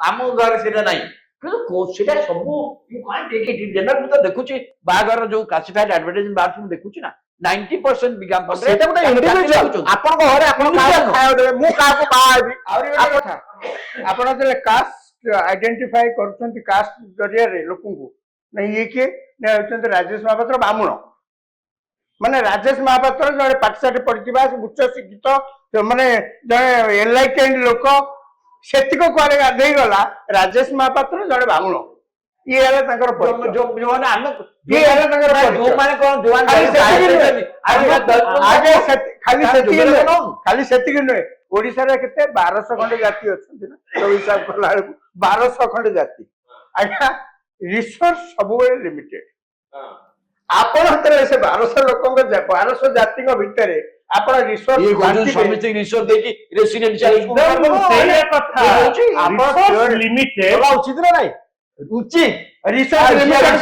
आम घर से नहीं सेटा सब जनरल तो देखुची बागर जो क्लासिफाइड एडवर्टाइजमेंट बाहर देखुची ना 90% विज्ञापन सेटा गोटे इंडिविजुअल आपन घरे आपन खाया देबे मु का को बाहाबी आउरी गोटे कथा आपन जले कास्ट आइडेंटिफाई करछंती कास्ट जरिया रे लोकन को नहीं ये के ने होचंती राजेश महापात्र बामुण माने राजेश महापात्र जड़े पाठशाठ पढ़िथिबा उच्च शिक्षित माने जड़े एनलाइटेंड लोक सेतिको कुआरे गाधेई गला राजेश महापात्र जड़े बामुण ये हला तांकर जो माने हम ये हला तांकर जो माने कोन जवान आगे खाली सेति के नय ओडिसा रे केते 1200 खंड जाति अछंती ना तो हिसाब कला 1200 खंड जाति आज्ञा रिसोर्स सब लिमिटेड आपण हतरे से 1200 लोकन 1200 जाति को भीतर आपण रिसोर्स समिति रिसोर्स देकी रेसिडेंशियल सेया कथा आपण लिमिटेड उचित ना नहीं उचित रिसोर्स लिमिटेड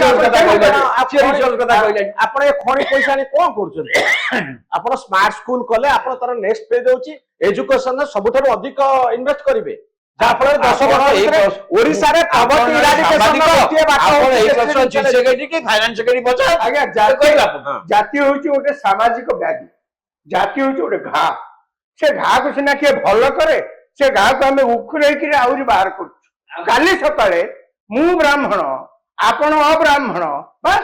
कथा कहले आपण ए खणी पैसा ने कोन करछन आपण स्मार्ट स्कूल कले आपण तर नेक्स्ट पेज होची एजुकेशन सबुठारो अधिक इन्वेस्ट करिवे जाफल 10 वर्ष ओडिसा रे पॉवर्टी इराडिकेशन गोटे बात ए वर्ष जीव सेक्रेटरी की फाइनेंस सेक्रेटरी बचा आज्ञा जाति होची गोटे सामाजिक व्याधि जाति होची गोटे घा से घा को सिना के भलो करे से घा को हमें उखुरै कि आउरी बाहर करछु काली सकाळे मु ब्राह्मण आपण अब्राह्मण बस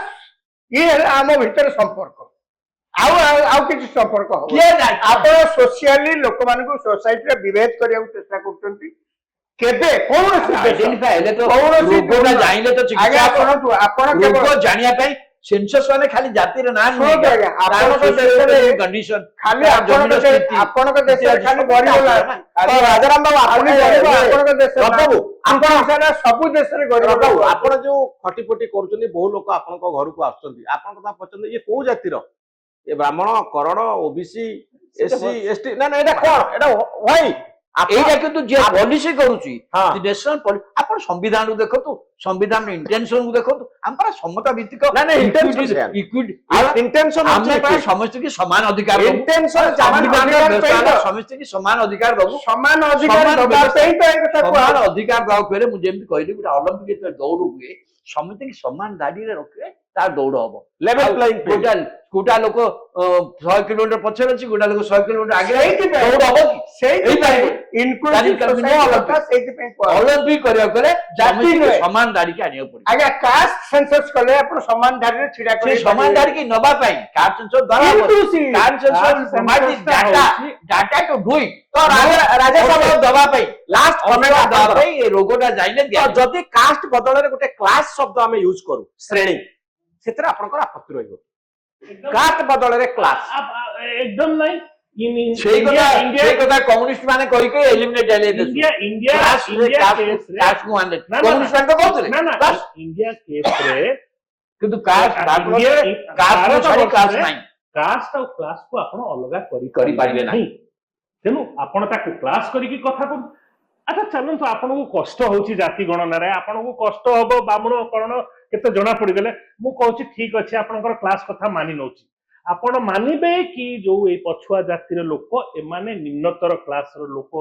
ये आम भीतर संपर्क आउ किसी संपर्क हो आप सोशियाली लोक मान सोसाइटी रे विभेद करिया चेष्टा करछंती केबे कोन आइडेंटिफाई हेले तो रोगोटा जाइले तो चिकित्सा आपण रोग जानिया पई सेंसस वाले खाली जाति रे ना नहीं आपण को देश रे कंडीशन खाली आपण को देश रे खाली बढी होला राजाराम बाबू आपण को देश बाबू आपण सारा सब देश रे गरीब बाबू आपण जो खटीपटी करछनी बहु लोक आपण को घर को आछंती आपण को पछंद ये को जाति रो ये ब्राह्मण करण ओबीसी एससी एसटी ना ना एटा कोन एटा भाई एटा किंतु जे पॉलिसी करूची नेशनल आपण संविधान को देखतो संविधान इंटेंशन को देखतो हमपर समता भित्तिक ना ना इंटेंशन इक्विटी इंटेंशन हमने पर समस्त की समान अधिकार इंटेंशन संविधान समस्त की समान अधिकार दबु समान अधिकार दबा पे ही तो समान अधिकार दाव करे मु जेम कहली गुटा ओलंपिक दौड़ हुए समिति की समान दाडी रे रखे तार दौड़ हबो लेवल प्लेइंग टोटल गोटा लोक 100 किलोमीटर पछर अछि गोटा लोक 100 किलोमीटर आगे दौड़ हबो कि सेही पाई इनक्लूसिव ओलंपिक करिया करे जाति समान दाडी के आनियो पड़ी आगे कास्ट सेंसस कले अपन समान दाडी रे छिडा करे समान दाडी की नबा पाई कास्ट सेंसस द्वारा कास्ट सेंसस समाज डाटा टू डू इट तो राजा साहब दबा पाई लास्ट कमेंट दबा पाई ए रोगोटा जाइले दिया जदी कास्ट बदल रे गोटे क्लास शब्द हम यूज करू श्रेणी सेतरा आपनकर आपत्ति रहिबो कास्ट बदल रे क्लास एकदम नहीं इंडिया कम्युनिस्ट माने कहि के एलिमिनेट हेले इंडिया कास्ट को आने कम्युनिस्ट माने कहतले ना इंडिया केस रे किंतु कास्ट कास्ट नहीं कास्ट और क्लास को आपण अलगा करि पारिबे नहीं तेनु आपण ताको क्लास करि की कथा को अच्छा चलन तो आपण को कष्ट होची जाति गणना रे आपण को कष्ट हबो बामण करण केते जणा पड़ी गेले मु कहूची ठीक अछि आपनकर क्लास कथा मानि नउची आपण मानिबे कि जो ए पछुआ जातिर लोक एमाने निम्नतर क्लास रो लोक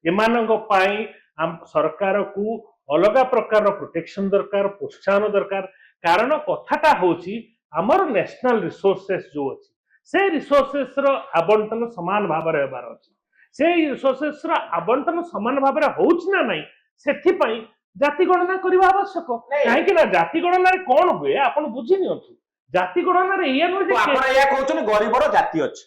एमानंग पाई हम सरकार को अलगा प्रकार रो प्रोटेक्शन दरकार प्रोत्साहन दरकार कारण कथाटा होची हमर नेशनल रिसोर्सेस जो अछि से रिसोर्सेस रो आवंटन समान भाव रे हेबार अछि से रिसोर्सेस रो आवंटन समान भाव रे होउछ ना नहीं सेथि पई जाति गणना करबा आवश्यक काहे कि ना जाति गणना रे कोन हुए आपण बुझि नियंतु जाति गणना रे ये न जे आपण या कहउछन गरीबरो जाति अछि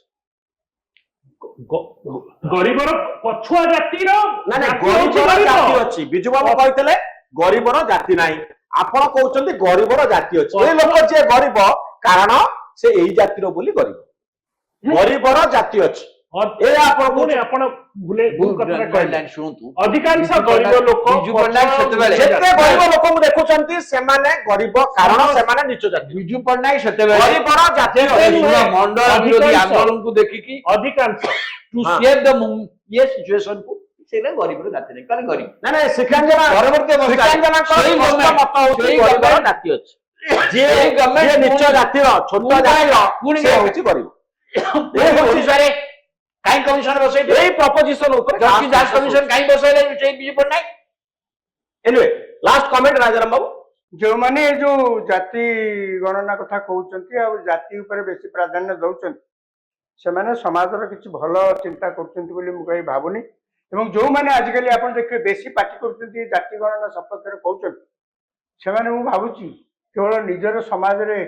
गरीबरो पछुआ जाति रो ना ना गरीबरो जाति अछि बिजु बाबू कहतले गरीबरो जाति नाही आपण कहउछन गरीबरो जाति अछि ए लोक जे गरीब कारण से एही जाति रो बोली गरीब गरीबरो जाति अछि ए आपण भूले गाइडलाइन सुनतु अधिकांश गरीब लोक बिजु पट्टनायक सेतेबेले जेते गरीब लोक मु देखुचंती से माने गरीब कारण से माने नीच जाति बिजु पट्टनायक सेतेबेले गरीबरो जाति मंडल विरोधी आंदोलन को देखि की अधिकांश टू सेव द ये सिचुएशन को सेने गरीबरो जाति नहीं काले गरीब ना ना सिकंजना परवर्ती सिकंजना को मत होची गरीबरो जाति अछि जे गवर्नमेंट नीच जाति रो छोटा जाति रो पुणी होची गरीब ए ओडिसा रे काई कमिशन बसै ए प्रपोजिशन ऊपर जस्टिस दास कमिशन काई बसैले छै Biju Patnaik anyway last comment Rajaram Babu जो माने जो जाति गणना कथा कहउचंती आ जाति ऊपर बेसी प्राधान्य दउचंती से माने समाजर किछि भलो चिंता करचंती बोली मु कहि भाबुनी एवं जो माने आजिकली आपण देखिए बेसी पार्टी करचंती जाति गणना सपक्ष रे कहउचंती से माने मु भाबुची केवल निजर समाज रे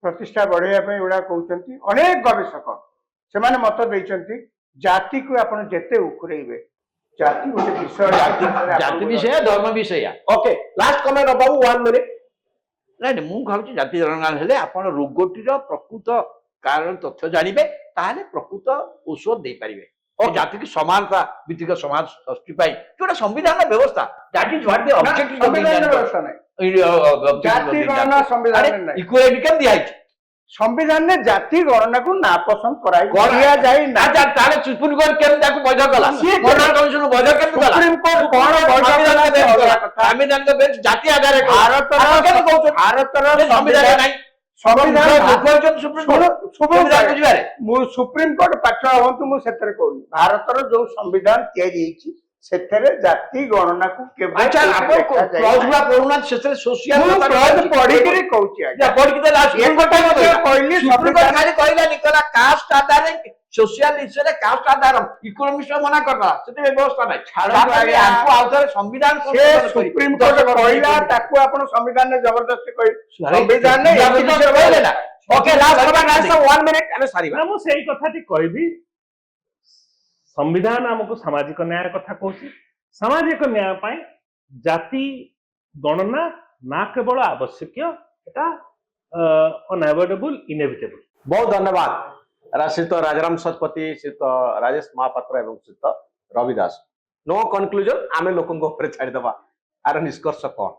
प्रतिष्ठा बढ़ाइया पे उडा कहउचंती अनेक गवेषक से माने मत देइचंती जाति को आपण जेते उखुरेइबे जाति गोटे विषय जाति विषय धर्म विषय ओके लास्ट कमेंट बाबू 1 मिनिट ନାଇଁ ମୁଁ ଭାବୁଛି ଜାତି ଜନଗଣନା ହେଲେ ଆପଣ ରୋଗଟିର ପ୍ରକୃତ କାରଣ ତଥ୍ୟ ଜାଣିବେ ତାହେଲେ ପ୍ରକୃତ ଔଷଧ ଦେଇପାରିବେ ଓ ଜାତିକି ସମାନତା ଭିତ୍ତିକ ସମାଜ ସୃଷ୍ଟି ପାଇଁ ଯୋଉଟା ସମ୍ବିଧାନର ବ୍ୟବସ୍ଥା that is what the objective संविधान व्यवस्था नहीं जाति गणना संविधान में नहीं ଇକ୍ୱାଲିଟି କେମିତି ଦିଆହେଇଛି संविधान ने जाति गणना को नापसंद कराई गणना- दिया जाए ना ଆଚ୍ଛା ତାହେଲେ ସୁପ୍ରିମକୋର୍ଟ କେମିତି ତାକୁ ବୈଧ କଲା ସିଏ ମଣ୍ଡଳ କମିଶନ ବୈଧ କେମିତି କଲା सुप्रीमकोर्ट कौन बैध कला से अगला कथा। ସାମ୍ବିଧାନିକ ବେଞ୍ଚ ଜାତି ଆଧାରରେ କଲା। भारतर ଆପଣ କେମିତି କହୁଛନ୍ତି? भारतर ଏ ସମ୍ବିଧାନ ନାହିଁ संविधान କହିଛନ୍ତି ସୁପ୍ରିମକୋର୍ଟ ସମ୍ବିଧାନ ବୁଝିବାରେ मु सुप्रीमकोर्ट पाठ हूँ मुझे कहूँ भारतर जो संविधान तैयारी ସେଥିରେ ଜାତି ଗଣନାକୁ କେବଳ ଆଚ୍ଛା ଆପଣ କ୍ଲଜ ଗୁଡା ପଢୁନାହାନ୍ତି ସେଥିରେ ସୋସିଆଲ ପଢିକିରି କହୁଛି ଆଜ୍ଞା ପଢିକି ଦେଲା କହିଲି ସୁପ୍ରିମକୋର୍ଟ ଖାଲି କହିଲାନି କହିଲା କାଷ୍ଟ ଆଧାରରେ ସୋସିଆଲ ଇସ୍ୟୁରେ କାଷ୍ଟ ଆଧାର ଇକୋନୋମିକ୍ସ ମନା କରିଦେଲା ସେଥିରେ ବ୍ୟବସ୍ଥା ନାହିଁ ଆଙ୍କୁ ଆଉଥରେ ସମ୍ବିଧାନ ସେ ସୁପ୍ରିମକୋର୍ଟ କହିଲା ତାକୁ ଆପଣ ସମ୍ବିଧାନରେ ଜବରଦସ୍ତି ସମ୍ବିଧାନରେ କହିଲେ ନା ओके लास्ट 1 मिनिट ଆମେ ସାରିବା ନା ମୁଁ ସେଇ କଥାଟି କହିବି संविधान आमको सामाजिक न्याय कथा कहूँ सामाजिक न्याय पाई जाति गणना ना केवल आवश्यक एटा अनएवॉइडेबल इनएविटेबल बहुत धन्यवाद श्रीत राजाराम शतपथी श्रीत राजेश महापात्र एवं श्रीत रवि दास नो कन्क्लूजन आमे लोकन को ऊपर छाड़ी दबा आर निष्कर्ष कौन